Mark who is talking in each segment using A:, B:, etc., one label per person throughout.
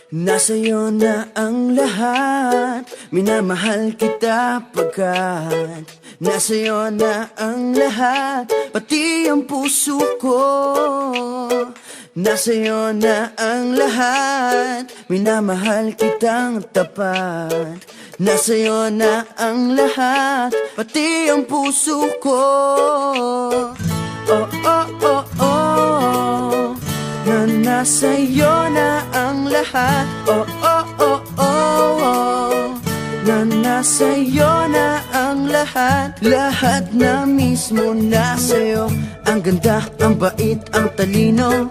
A: Nasa'yo na ang lahat, minamahal kita pagkat nasa'yo na ang lahat, pati ang puso ko. Nasa'yo na ang lahat, minamahal kitang tapat. Nasa'yo na ang lahat, pati ang puso ko. Oh, oh, oh, oh, na nasa'yo na ang lahat. Oh, oh, oh, oh, oh, na nasa'yo na ang lahat. Lahat na mismo nasa'yo. Ang ganda, ang bait, ang talino,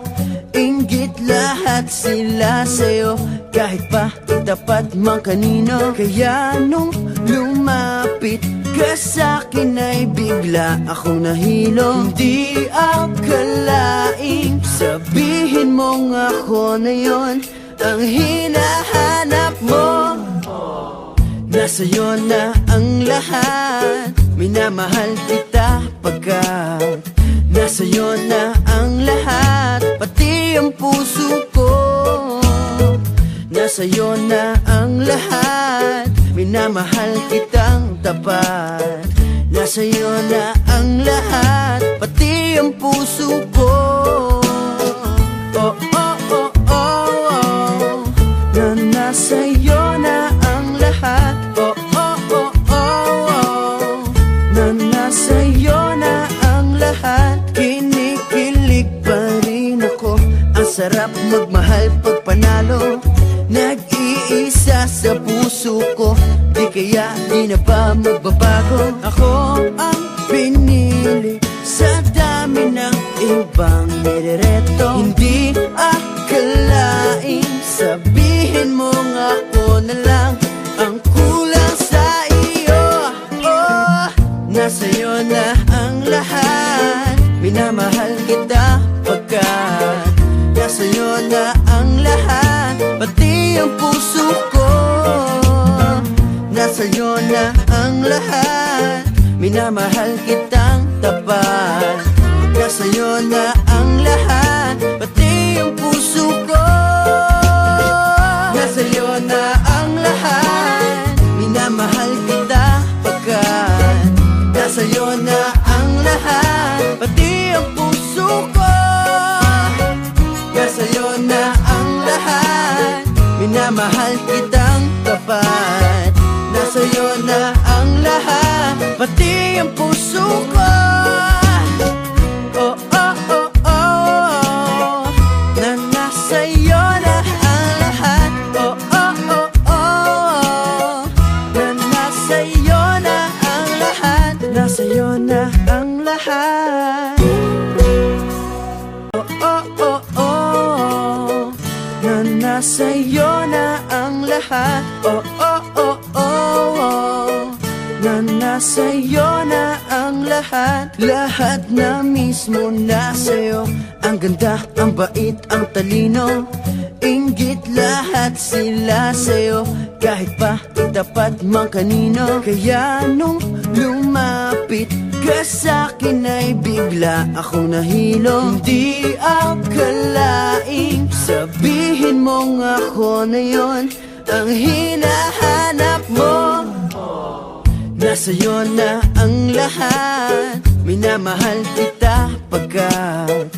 A: inggit lahat sila sa'yo. Kahit pa itapat mang kanino. Kaya nung lumapit ka sa'kin ay bigla akong nahilo. Hindi akalaing sabihin mong ako na yon ang hinahanap mo. Nasa'yo na ang lahat, minamahal kita pagkat nasa'yo na ang lahat, pati ang puso ko. Nasa'yo na ang lahat, minamahal kitang tapat. Nasa'yo na ang lahat, pati ang puso ko. Oh, oh, oh, oh, oh, na nasa'yo na ang lahat. Oh, oh, oh, oh, oh, na nasa'yo na ang lahat. Kinikilig pa rin ako, ang sarap magmahal pag panalo. Nag-iisa sa puso ko, di kaya di na ba magbabago? Ako ang pinili sa dami ng ibang nirereto. Hindi akalaing sabihin mo nga ako na lang ang kulang sa iyo. Oh, nasa'yo na ang lahat, minamahal kita pagkat nasa'yo na ang lahat, pati ang puso ko. Nasa'yo na ang lahat, minamahal kitang tapat. Nasa'yo na ang lahat, pati ang puso ko. Nasa'yo na ang lahat, minamahal kita pagkat nasa'yo na ang lahat, pati ang puso ko. Nasa'yo na ang lahat, minamahal kitang tapat. Nasa'yo na ang lahat, pati ang puso ko. Oh, oh, oh, oh, na nasa'yo na ang lahat. Oh, oh, oh, oh, na nasa'yo na ang lahat. Nasa'yo na ang lahat. Oh, oh, oh, oh, na nasa'yo na ang lahat. Oh, oh, oh, oh, na nasa'yo na ang lahat. Lahat na mismo nasa'yo. Ang ganda, ang bait, ang talino, inggit lahat sila sa'yo. Kahit pa itapat mang kanino. Kaya nung lumapit ka sa'kin ay bigla akong nahilo. Hindi akalaing sabihin mong ako na yon ang hinahanap mo. Nasa'yo na ang lahat, minamahal kita pagkat